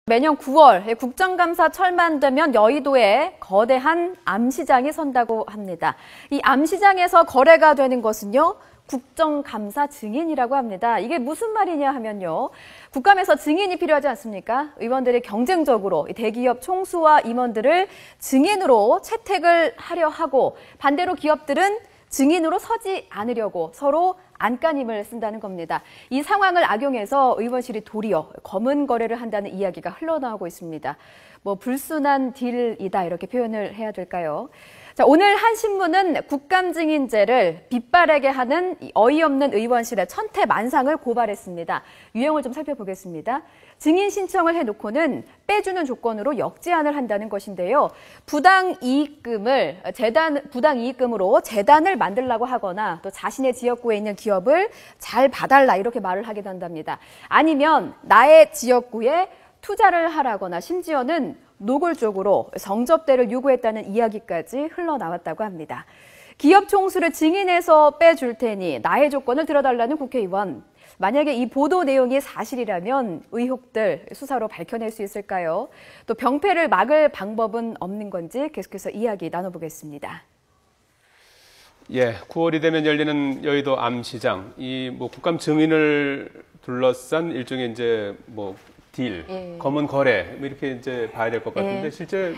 매년 9월 국정감사 철만되면 여의도에 거대한 암시장이 선다고 합니다. 이 암시장에서 거래가 되는 것은요, 국정감사 증인이라고 합니다. 이게 무슨 말이냐 하면요, 국감에서 증인이 필요하지 않습니까? 의원들이 경쟁적으로 대기업 총수와 임원들을 증인으로 채택을 하려 하고, 반대로 기업들은 증인으로 서지 않으려고 서로 안간힘을 쓴다는 겁니다. 이 상황을 악용해서 의원실이 도리어 검은 거래를 한다는 이야기가 흘러나오고 있습니다. 불순한 딜이다 이렇게 표현을 해야 될까요? 자, 오늘 한 신문은 국감증인제를 빗바라게 하는 어이없는 의원실의 천태만상을 고발했습니다. 유형을 좀 살펴보겠습니다. 증인 신청을 해놓고는 빼주는 조건으로 역제안을 한다는 것인데요. 부당 이익금으로 재단을 만들라고 하거나 또 자신의 지역구에 있는 기업을 잘 봐달라 이렇게 말을 하게 된답니다. 아니면 나의 지역구에 투자를 하라거나 심지어는 노골적으로 성접대를 요구했다는 이야기까지 흘러나왔다고 합니다. 기업 총수를 증인해서 빼줄 테니 나의 조건을 들어달라는 국회의원. 만약에 이 보도 내용이 사실이라면 의혹들 수사로 밝혀낼 수 있을까요? 또 병폐를 막을 방법은 없는 건지 계속해서 이야기 나눠보겠습니다. 예, 9월이 되면 열리는 여의도 암시장. 국감 증인을 둘러싼 일종의 이제 딜, 검은 거래 이렇게 이제 봐야 될 것 같은데 실제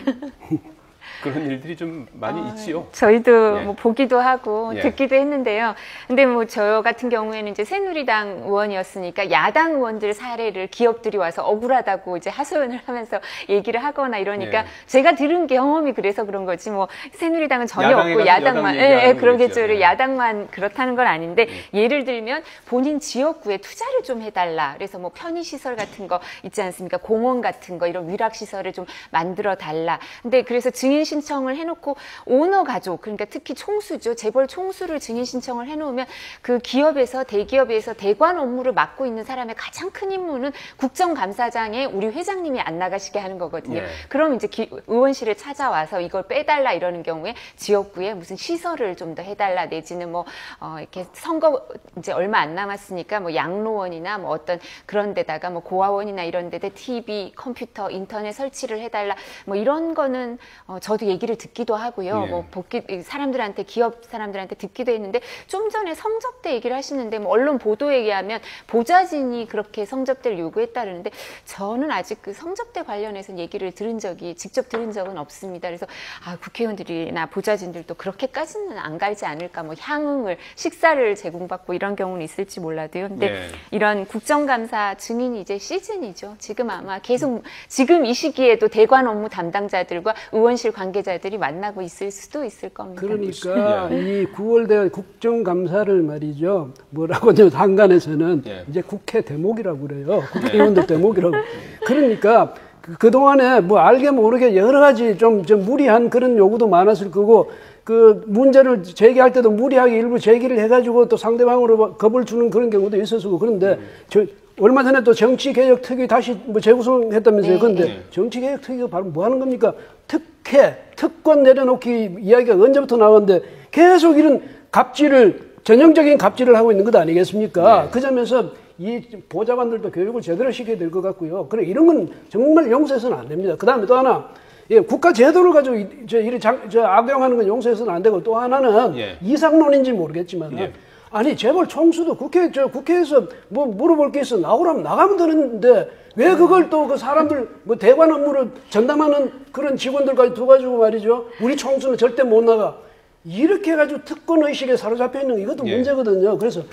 그런 일들이 좀 많이 있지요. 저희도 보기도 하고 듣기도 했는데요. 근데 저 같은 경우에는 이제 새누리당 의원이었으니까 야당 의원들 사례를 기업들이 와서 억울하다고 이제 하소연을 하면서 얘기를 하거나 이러니까 제가 들은 경험이 그래서 그런 거지 새누리당은 전혀 없고 야당만 그러겠죠. 야당만 그렇다는 건 아닌데 예를 들면 본인 지역구에 투자를 좀 해달라. 그래서 편의시설 같은 거 있지 않습니까? 공원 같은 거 이런 위락시설을 좀 만들어 달라. 근데 그래서 증인 신청을 해놓고 오너 가족, 그러니까 특히 총수죠. 재벌 총수를 증인 신청을 해놓으면 그 기업에서 대기업에서 대관 업무를 맡고 있는 사람의 가장 큰 임무는 국정감사장에 우리 회장님이 안 나가시게 하는 거거든요. 그럼 이제 의원실에 찾아와서 이걸 빼달라 이러는 경우에 지역구에 무슨 시설을 좀 더 해달라 내지는 이렇게 선거 이제 얼마 안 남았으니까 양로원이나 어떤 그런 데다가 고아원이나 이런 데다 TV, 컴퓨터, 인터넷 설치를 해달라 이런 거는 저도 얘기를 듣기도 하고요. 사람들한테 기업 사람들한테 듣기도 했는데 좀 전에 성접대 얘기를 하시는데 언론 보도에 의하면 보좌진이 그렇게 성접대를 요구했다는데 저는 아직 그 성접대 관련해서 얘기를 직접 들은 적은 없습니다. 그래서 국회의원들이나 보좌진들도 그렇게까지는 안 가지 않을까. 향응을 식사를 제공받고 이런 경우는 있을지 몰라도요. 근데 이런 국정감사 증인이 이제 시즌이죠. 지금 아마 계속 지금 이 시기에도 대관 업무 담당자들과 의원실 관계자들이 만나고 있을 수도 있을 겁니다. 그러니까 이 9월 대 국정감사를 말이죠. 뭐라고 하냐면 한간에서는 이제 국회 대목이라고 그래요. 국회의원들 대목이라고. 그러니까 그동안에 알게 모르게 여러 가지 좀 무리한 그런 요구도 많았을 거고 그 문제를 제기할 때도 무리하게 일부 제기를 해가지고 또 상대방으로 겁을 주는 그런 경우도 있었고 그런데 얼마 전에 또 정치개혁특위 다시 재구성했다면서요. 그런데 정치개혁특위가 바로 뭐 하는 겁니까? 특권 내려놓기 이야기가 언제부터 나왔는데 계속 이런 전형적인 갑질을 하고 있는 것 아니겠습니까? 그 점에서 이 보좌관들도 교육을 제대로 시켜야 될 것 같고요. 그래, 이런 건 정말 용서해서는 안 됩니다. 그 다음에 또 하나, 국가 제도를 가지고 악용하는 건 용서해서는 안 되고 또 하나는 이상론인지 모르겠지만 아니 재벌 총수도 국회에서 물어볼 게 있어 나오라면 나가면 되는데 왜 그걸 또 그 사람들 대관 업무를 전담하는 그런 직원들까지 둬가지고 말이죠. 우리 총수는 절대 못 나가. 이렇게 해가지고 특권 의식에 사로잡혀 있는 이것도 문제거든요. 그래서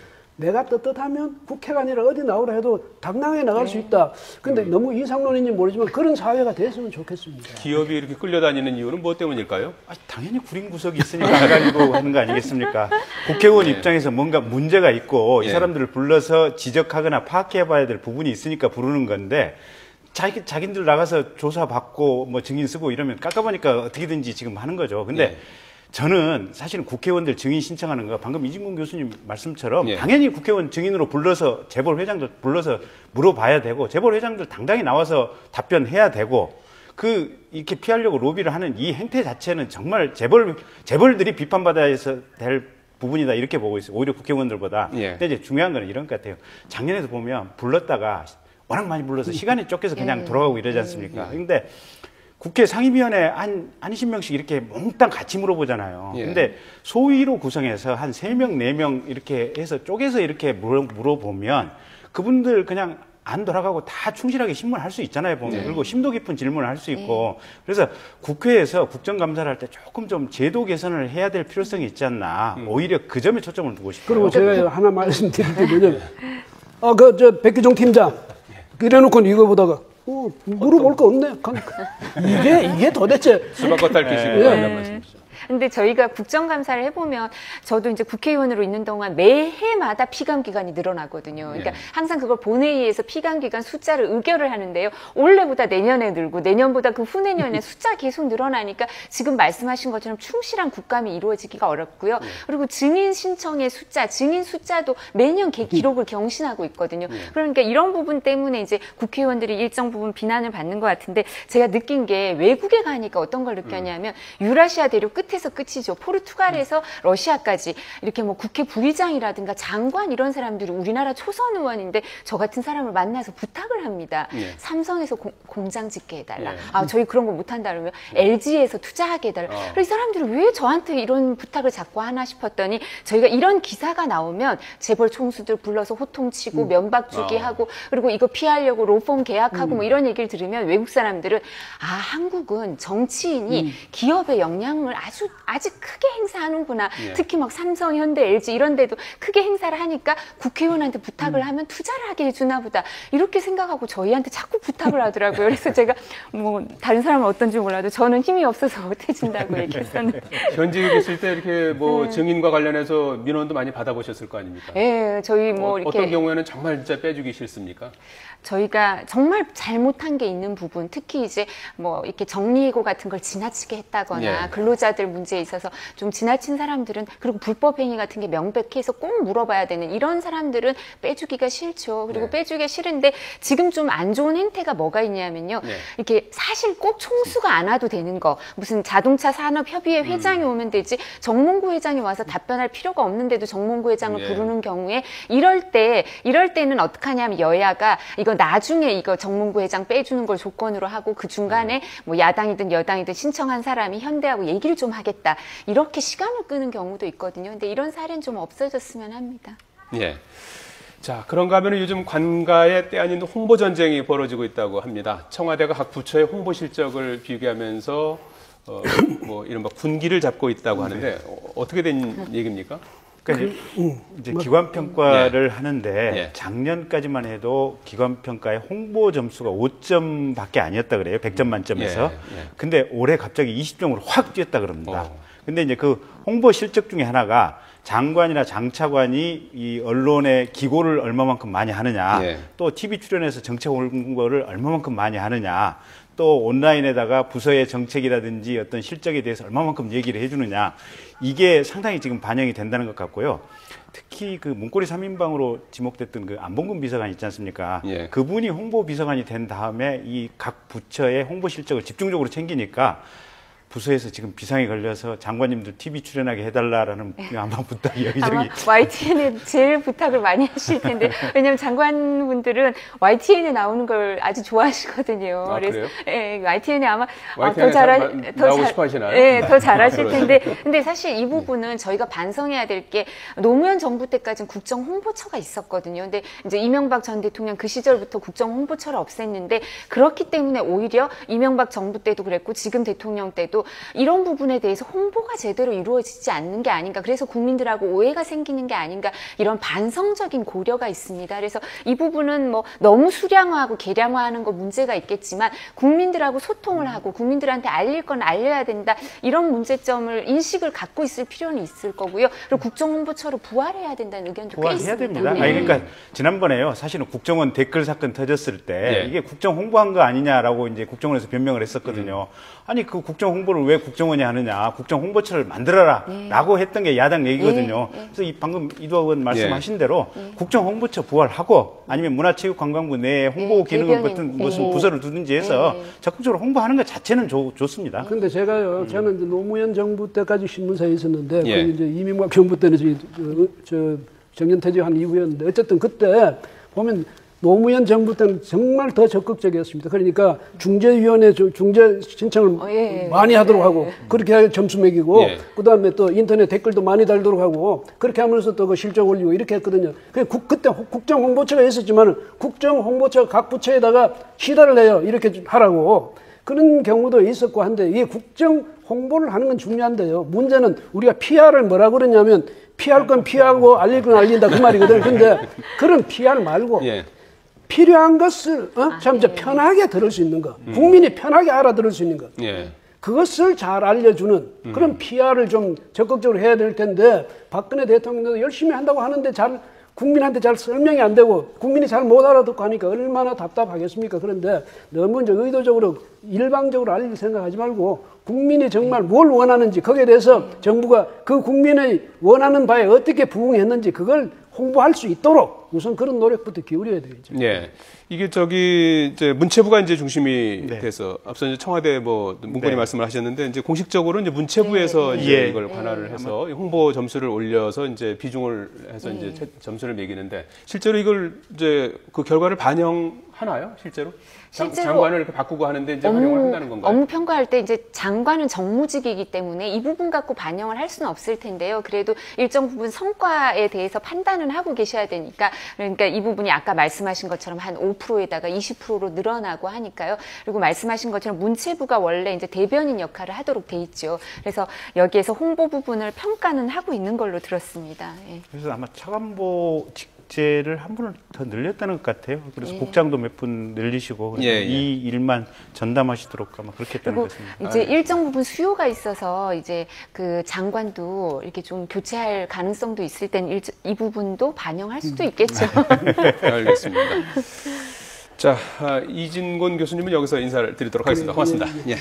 내가 떳떳하면 국회가 아니라 어디 나오라 해도 당당하게 나갈 수 있다. 근데 너무 이상론인지 모르지만 그런 사회가 됐으면 좋겠습니다. 기업이 이렇게 끌려다니는 이유는 무엇 때문일까요? 당연히 구린 구석이 있으니까 나가지고 하는 거 아니겠습니까? 국회의원 입장에서 뭔가 문제가 있고 이 사람들을 불러서 지적하거나 파악해봐야 될 부분이 있으니까 부르는 건데 자기들 나가서 조사받고 증인 쓰고 이러면 깎아보니까 어떻게든지 지금 하는 거죠. 근데 저는 사실은 국회의원들 증인 신청하는 거 방금 이진공 교수님 말씀처럼 당연히 국회의원 증인으로 불러서 재벌 회장들 불러서 물어봐야 되고 재벌 회장들 당당히 나와서 답변해야 되고 이렇게 피하려고 로비를 하는 이 행태 자체는 정말 재벌들이 비판받아야 될 부분이다 이렇게 보고 있어요. 오히려 국회의원들보다. 근데 이제 중요한 거는 이런 것 같아요. 작년에도 보면 불렀다가 워낙 많이 불러서 시간이 쫓겨서 그냥 돌아가고 이러지 않습니까? 근데 국회 상임위원회 한 20명씩 이렇게 몽땅 같이 물어보잖아요. 근데 소위로 구성해서 한 3명, 4명 이렇게 해서 쪼개서 이렇게 물어보면 그분들 그냥 안 돌아가고 다 충실하게 신문할 수 있잖아요, 보면. 그리고 심도 깊은 질문을 할 수 있고. 그래서 국회에서 국정감사를 할 때 조금 좀 제도 개선을 해야 될 필요성이 있지 않나. 오히려 그 점에 초점을 두고 싶어요. 그리고 제가 하나 말씀드릴 게 뭐냐면, 백기종 팀장. 이래놓고 이거 보다가, 물어볼 거 없네. 이게 도대체. 수박 겉달 끼시고 하는 말씀이죠. 근데 저희가 국정감사를 해보면 저도 이제 국회의원으로 있는 동안 매해마다 피감기관이 늘어나거든요. 그러니까 항상 그걸 본회의에서 피감기관 숫자를 의결을 하는데요. 올해보다 내년에 늘고 내년보다 그 후내년에 숫자 계속 늘어나니까 지금 말씀하신 것처럼 충실한 국감이 이루어지기가 어렵고요. 그리고 증인 신청의 숫자, 증인 숫자도 매년 기록을 경신하고 있거든요. 그러니까 이런 부분 때문에 이제 국회의원들이 일정 부분 비난을 받는 것 같은데 제가 느낀 게 외국에 가니까 어떤 걸 느꼈냐면 유라시아 대륙 끝에서 끝이죠. 포르투갈에서 러시아까지 이렇게 뭐 국회 부의장이라든가 장관 이런 사람들이 우리나라 초선 의원인데 저 같은 사람을 만나서 부탁을 합니다. 삼성에서 공장 짓게 해달라. 저희 그런 거 못한다 그러면 LG에서 투자하게 해달라. 그래서 이 사람들이 왜 저한테 이런 부탁을 자꾸 하나 싶었더니 저희가 이런 기사가 나오면 재벌 총수들 불러서 호통치고 면박 주기 하고 그리고 이거 피하려고 로펌 계약하고 뭐 이런 얘기를 들으면 외국 사람들은 한국은 정치인이 기업의 영향을 아직 크게 행사하는구나. 특히 막 삼성, 현대, LG 이런 데도 크게 행사를 하니까 국회의원한테 부탁을 하면 투자를 하게 해주나 보다. 이렇게 생각하고 저희한테 자꾸 부탁을 하더라고요. 그래서 제가 뭐 다른 사람은 어떤지 몰라도 저는 힘이 없어서 못 해준다고 얘기했었는데. 현직에 계실 때 이렇게 뭐 증인과 관련해서 민원도 많이 받아보셨을 거 아닙니까? 네, 저희 뭐 이렇게. 어떤 경우에는 정말 진짜 빼주기 싫습니까? 저희가 정말 잘못한 게 있는 부분, 특히 이제 뭐 이렇게 정리해고 같은 걸 지나치게 했다거나 근로자들 문제에 있어서 좀 지나친 사람들은 그리고 불법 행위 같은 게 명백해서 꼭 물어봐야 되는 이런 사람들은 빼주기가 싫죠. 그리고 빼주기가 싫은데 지금 좀 안 좋은 행태가 뭐가 있냐면요. 이렇게 사실 꼭 총수가 안 와도 되는 거, 무슨 자동차 산업협의회 회장이 오면 되지 정몽구 회장이 와서 답변할 필요가 없는데도 정몽구 회장을 부르는 경우에 이럴 때는 어떻게 하냐면 여야가 이거 나중에 이거 정몽구 회장 빼주는 걸 조건으로 하고 그 중간에 뭐 야당이든 여당이든 신청한 사람이 현대하고 얘기를 좀 하겠다. 이렇게 시간을 끄는 경우도 있거든요. 근데 이런 사례는 좀 없어졌으면 합니다. 예. 자, 그런가 하면 요즘 관가에 때 아닌 홍보 전쟁이 벌어지고 있다고 합니다. 청와대가 각 부처의 홍보 실적을 비교하면서 뭐 이른바 군기를 잡고 있다고 하는데 어떻게 된 얘기입니까? 그러니까 이제 기관 평가를 하는데 작년까지만 해도 기관 평가의 홍보 점수가 5점밖에 아니었다 그래요. 100점 만점에서. 근데 올해 갑자기 20점으로 확 뛰었다 그럽니다. 근데 이제 그 홍보 실적 중에 하나가 장관이나 장차관이 이 언론의 기고를 얼마만큼 많이 하느냐, 또 TV 출연해서 정책 홍보를 얼마만큼 많이 하느냐, 또 온라인에다가 부서의 정책이라든지 어떤 실적에 대해서 얼마만큼 얘기를 해주느냐, 이게 상당히 지금 반영이 된다는 것 같고요. 특히 그 문고리 3인방으로 지목됐던 그 안봉근 비서관 있지 않습니까? 그분이 홍보 비서관이 된 다음에 이 각 부처의 홍보 실적을 집중적으로 챙기니까 부서에서 지금 비상이 걸려서 장관님들 TV 출연하게 해달라라는 아마 부탁이 여기저기. 아마 YTN에 제일 부탁을 많이 하실 텐데 왜냐하면 장관분들은 YTN에 나오는 걸 아주 좋아하시거든요. 그래요? 예, YTN에 아마 YTN에 나오고 싶어 하시나요? 예, 더 잘하실 텐데. 근데 사실 이 부분은 저희가 반성해야 될 게 노무현 정부 때까지는 국정 홍보처가 있었거든요. 근데 이제 이명박 전 대통령 그 시절부터 국정 홍보처를 없앴는데 그렇기 때문에 오히려 이명박 정부 때도 그랬고 지금 대통령 때도 이런 부분에 대해서 홍보가 제대로 이루어지지 않는 게 아닌가. 그래서 국민들하고 오해가 생기는 게 아닌가. 이런 반성적인 고려가 있습니다. 그래서 이 부분은 뭐 너무 수량화하고 계량화하는 거 문제가 있겠지만 국민들하고 소통을 하고 국민들한테 알릴 건 알려야 된다. 이런 문제점을 인식을 갖고 있을 필요는 있을 거고요. 그리고 국정홍보처로 부활해야 된다는 의견도 꽤 있습니다. 됩니다. 그러니까 지난번에요. 사실은 국정원 댓글 사건 터졌을 때 이게 국정 홍보한 거 아니냐라고 이제 국정원에서 변명을 했었거든요. 아니 그 국정 홍보를 왜 국정원이 하느냐, 국정 홍보처를 만들어라라고 했던 게 야당 얘기거든요. 그래서 이 방금 이두학 의원 말씀하신 대로 국정 홍보처 부활하고 아니면 문화체육관광부 내에 홍보 기능을 같은 무슨 부서를 두든지 해서 적극적으로 홍보하는 것 자체는 좋습니다. 근데 제가요, 저는 이제 노무현 정부 때까지 신문사에 있었는데 그 이제 이명박 정부 때는 정년퇴직한 이후였는데 어쨌든 그때 보면 노무현 정부 때는 정말 더 적극적이었습니다. 그러니까 중재위원회 중재 신청을 많이 하도록 하고 그렇게 해야 점수 매기고 그다음에 또 인터넷 댓글도 많이 달도록 하고 그렇게 하면서 또 그 실적 올리고 이렇게 했거든요. 그때 국정홍보처가 있었지만 국정홍보처 각 부처에다가 시달을 해요. 이렇게 하라고. 그런 경우도 있었고 한데 이게 국정 홍보를 하는 건 중요한데요. 문제는 우리가 PR을 뭐라 그러냐면 피할 건 피하고 알릴 건 알린다 그 말이거든요. 근데 그런 PR 말고 필요한 것을 참 편하게 들을 수 있는 것, 국민이 편하게 알아들을 수 있는 것, 그것을 잘 알려주는 그런 PR을 좀 적극적으로 해야 될 텐데 박근혜 대통령도 열심히 한다고 하는데 잘 국민한테 잘 설명이 안 되고 국민이 잘 못 알아듣고 하니까 얼마나 답답하겠습니까? 그런데 너무 이제 의도적으로 일방적으로 알릴 생각하지 말고 국민이 정말 뭘 원하는지 거기에 대해서 정부가 그 국민의 원하는 바에 어떻게 부응했는지 그걸 홍보할 수 있도록 우선 그런 노력부터 기울여야 되겠죠. 예. 이게 이제 문체부가 이제 중심이 돼서 앞서 이제 청와대 뭐 문건이 말씀을 하셨는데 이제 공식적으로 이제 문체부에서 이제 이걸 관할을 해서 홍보 점수를 올려서 이제 비중을 해서 이제 점수를 매기는데 실제로 이걸 이제 그 결과를 반영하나요? 실제로? 장관을 이렇게 바꾸고 하는데 이제 활용을 한다는 건가요? 업무 평가할 때 이제 장관은 정무직이기 때문에 이 부분 갖고 반영을 할 수는 없을 텐데요. 그래도 일정 부분 성과에 대해서 판단은 하고 계셔야 되니까 그러니까 이 부분이 아까 말씀하신 것처럼 한 5%에다가 20%로 늘어나고 하니까요. 그리고 말씀하신 것처럼 문체부가 원래 이제 대변인 역할을 하도록 돼 있죠. 그래서 여기에서 홍보 부분을 평가는 하고 있는 걸로 들었습니다. 예. 그래서 아마 차관보 직제를 한 분을 더 늘렸다는 것 같아요. 그래서 국장도 몇 분 늘리시고 이 일만 전담하시도록 아마 그렇게 했다는 것 같습니다. 이제 일정 부분 수요가 있어서 이제 그 장관도 이렇게 좀 교체할 가능성도 있을 땐 이 부분도 반영할 수도 있겠죠. 알겠습니다. 자, 이진곤 교수님은 여기서 인사를 드리도록 하겠습니다. 고맙습니다. 예.